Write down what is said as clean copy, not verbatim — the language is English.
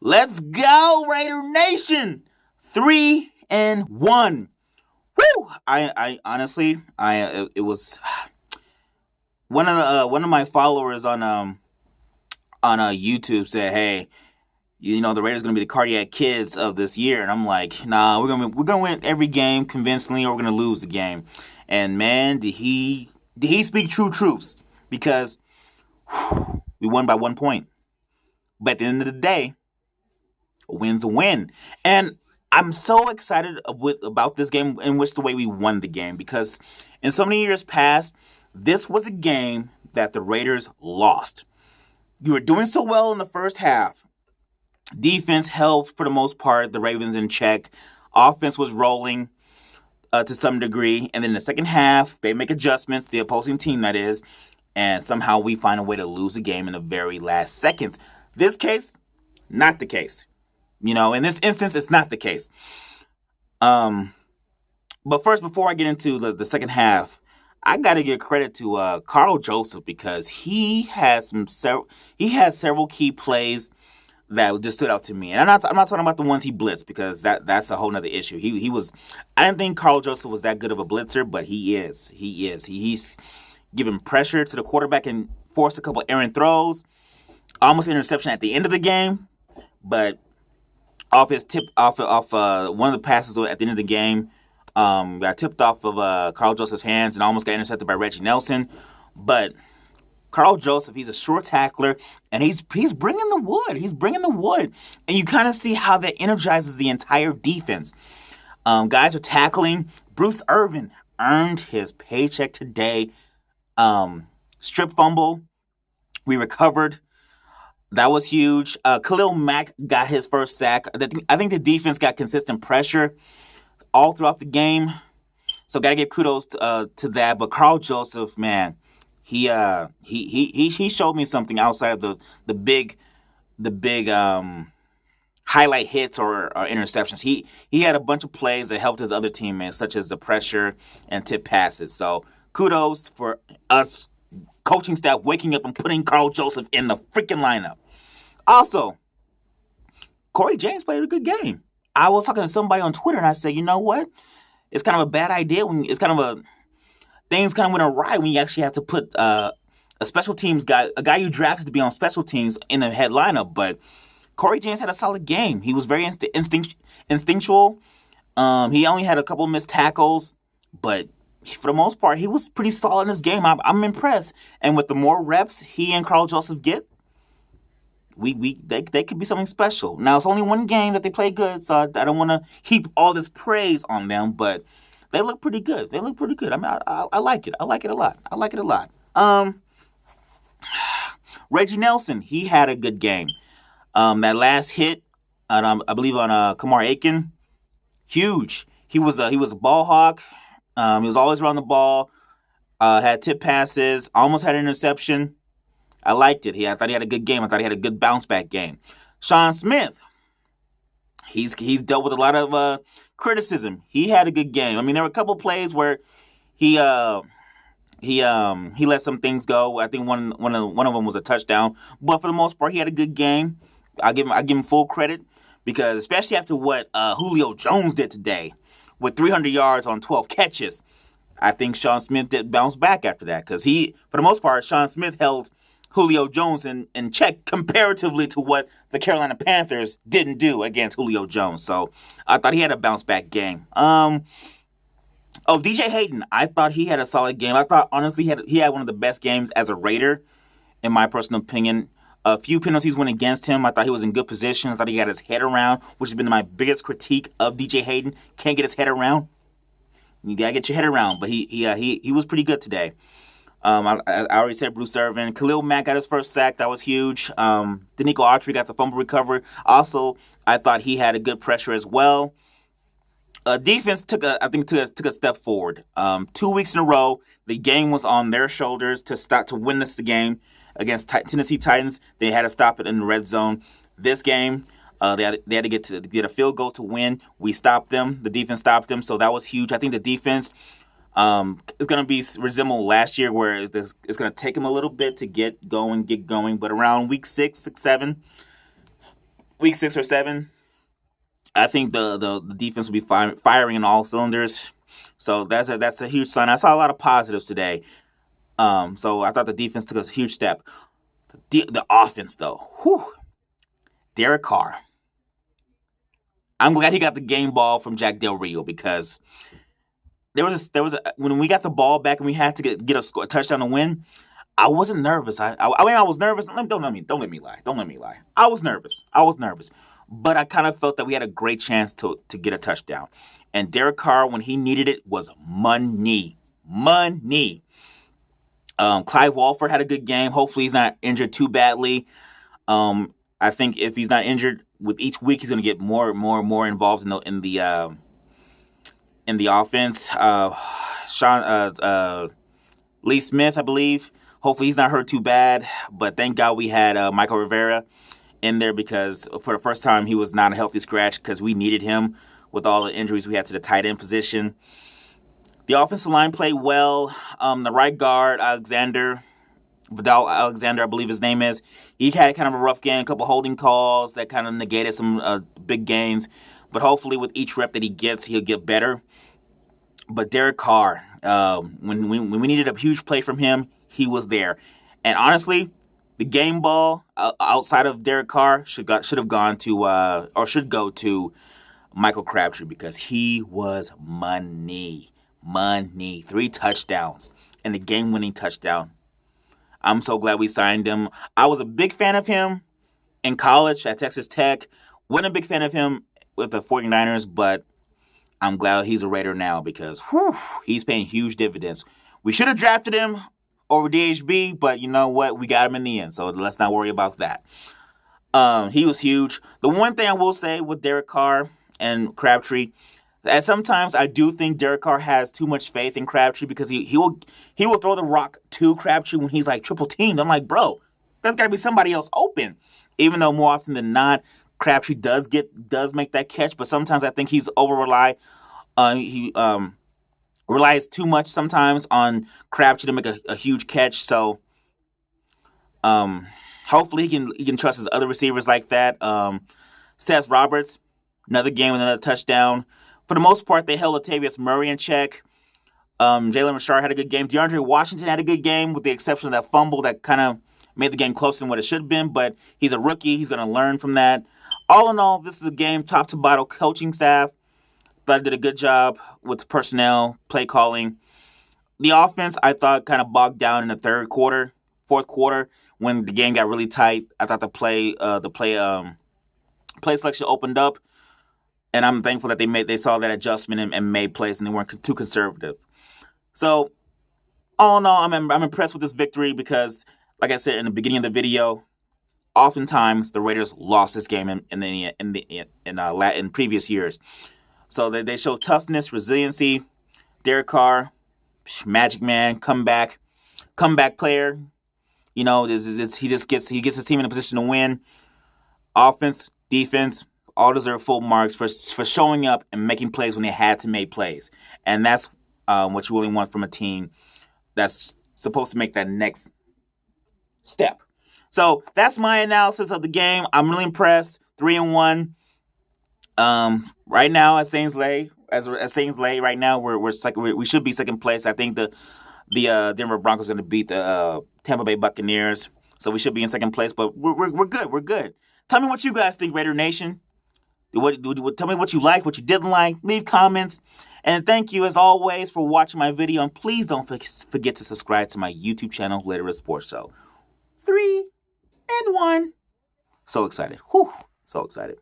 Let's go, Raider Nation! 3-1. Woo! I honestly, it was one of my followers on YouTube said, "Hey, the Raiders gonna be the cardiac kids of this year," and I'm like, "Nah, we're gonna win every game convincingly, or we're gonna lose the game." And man, did he speak true truths? Because we won by 1 point. But at the end of the day, a win's a win. And I'm so excited about this game in which the way we won the game, because in so many years past, this was a game that the Raiders lost. You were doing so well in the first half. Defense held, for the most part, the Ravens in check. Offense was rolling to some degree. And then in the second half, they make adjustments, the opposing team, that is. And somehow we find a way to lose the game in the very last seconds. This case, not the case. In this instance, it's not the case. But first, before I get into the second half, I got to give credit to Carl Joseph, because he had several key plays that just stood out to me. And I'm not talking about the ones he blitzed, because that's a whole nother issue. He was. I didn't think Carl Joseph was that good of a blitzer, but he is. He's giving pressure to the quarterback and forced a couple errant throws, almost interception at the end of the game, but off his tip off one of the passes at the end of the game, got tipped off of Carl Joseph's hands and almost got intercepted by Reggie Nelson. But Carl Joseph, he's a sure tackler, and he's bringing the wood. He's bringing the wood, and you kind of see how that energizes the entire defense. Guys are tackling. Bruce Irvin earned his paycheck today. Strip fumble, we recovered. That was huge. Khalil Mack got his first sack. I think the defense got consistent pressure all throughout the game, so got to give kudos to that. But Carl Joseph, man, he showed me something outside of the big highlight hits or interceptions. He had a bunch of plays that helped his other teammates, such as the pressure and tip passes. So kudos for us coaching staff waking up and putting Carl Joseph in the freaking lineup. Also, Corey James played a good game. I was talking to somebody on Twitter, and I said, you know what? It's kind of a bad idea when it's kind of things kind of went awry when you actually have to put a special teams guy, a guy you drafted to be on special teams, in the head lineup. But Corey James had a solid game. He was very instinctual. He only had a couple missed tackles, but for the most part, he was pretty solid in this game. I'm impressed. And with the more reps he and Carl Joseph get, they could be something special. Now, it's only one game that they play good, so I don't want to heap all this praise on them, but they look pretty good. I mean, I like it. I like it a lot. Reggie Nelson, he had a good game. That last hit, I believe on Kamar Aiken, huge. He was a ball hawk. He was always around the ball. Had tip passes. Almost had an interception. I liked it. I thought he had a good game. I thought he had a good bounce back game. Sean Smith, he's dealt with a lot of criticism. He had a good game. I mean, there were a couple plays where he let some things go. I think one of them was a touchdown. But for the most part, he had a good game. I give him full credit, because especially after what Julio Jones did today with 300 yards on 12 catches, I think Sean Smith did bounce back after that, because for the most part, Sean Smith held Julio Jones in check comparatively to what the Carolina Panthers didn't do against Julio Jones. So I thought he had a bounce back game. DJ Hayden, I thought he had a solid game. I thought, honestly, he had one of the best games as a Raider, in my personal opinion. A few penalties went against him. I thought he was in good position. I thought he got his head around, which has been my biggest critique of DJ Hayden. Can't get his head around. You gotta get your head around. But he was pretty good today. I already said Bruce Irvin. Khalil Mack got his first sack. That was huge. Danico Autry got the fumble recovery. Also, I thought he had a good pressure as well. Defense took a step forward. 2 weeks in a row, the game was on their shoulders to win the game against Tennessee Titans. They had to stop it in the red zone. This game, they had to get a field goal to win. We stopped them. The defense stopped them, so that was huge. I think the defense is going to resemble last year, where it's going to take them a little bit to get going. But around week 6, 7, week 6 or 7, I think the defense will be firing in all cylinders. So that's a huge sign. I saw a lot of positives today. So I thought the defense took a huge step. The offense, though, whew, Derek Carr. I'm glad he got the game ball from Jack Del Rio, because when we got the ball back and we had to get a touchdown to win. I wasn't nervous. I mean, I was nervous. Don't let me lie. I was nervous. But I kind of felt that we had a great chance to get a touchdown. And Derek Carr, when he needed it, was money. Clive Walford had a good game. Hopefully he's not injured too badly. I think if he's not injured, with each week he's going to get more involved in the offense. Lee Smith, I believe. Hopefully he's not hurt too bad. But thank God we had Michael Rivera in there, because for the first time he was not a healthy scratch, because we needed him with all the injuries we had to the tight end position. The offensive line played well. The right guard, Vidal Alexander, I believe his name is, he had kind of a rough game, a couple holding calls that kind of negated some big gains. But hopefully with each rep that he gets, he'll get better. But Derek Carr, when we needed a huge play from him, he was there. And honestly, the game ball outside of Derek Carr should go to Michael Crabtree, because he was money. 3 touchdowns and the game-winning touchdown. I'm so glad we signed him. I was a big fan of him in college at Texas Tech. Wasn't a big fan of him with the 49ers, but I'm glad he's a Raider now, because he's paying huge dividends. We should have drafted him over DHB, but you know what? We got him in the end, so let's not worry about that. He was huge. The one thing I will say with Derek Carr and Crabtree, and sometimes I do think Derek Carr has too much faith in Crabtree, because he will throw the rock to Crabtree when he's like triple teamed. I'm like, bro, there's got to be somebody else open. Even though more often than not, Crabtree does make that catch, but sometimes I think he's he relies too much sometimes on Crabtree to make a huge catch. So hopefully he can trust his other receivers like that. Seth Roberts, another game with another touchdown. For the most part, they held Latavius Murray in check. Jalen Richard had a good game. DeAndre Washington had a good game, with the exception of that fumble that kind of made the game closer than what it should have been. But he's a rookie. He's going to learn from that. All in all, this is a game top to bottom. Coaching staff thought I did a good job with the personnel, play calling. The offense, I thought, kind of bogged down in the fourth quarter, when the game got really tight. I thought the play selection opened up. And I'm thankful that they saw that adjustment and made plays, and they weren't too conservative. So, all in all, I'm impressed with this victory, because, like I said in the beginning of the video, oftentimes the Raiders lost this game in previous years. So they show toughness, resiliency. Derek Carr, Magic Man, comeback player. You know, he gets his team in a position to win. Offense, defense, all deserve full marks for showing up and making plays when they had to make plays. And that's what you really want from a team that's supposed to make that next step. So that's my analysis of the game. I'm really impressed. 3-1. Right now, as things lay right now, we should be second place. I think the Denver Broncos are going to beat the Tampa Bay Buccaneers, so we should be in second place. But we're good. We're good. Tell me what you guys think, Raider Nation. Tell me what you liked, what you didn't like. Leave comments. And thank you, as always, for watching my video. And please don't forget to subscribe to my YouTube channel, Later Sports Show. 3-1. So excited. Whew. So excited.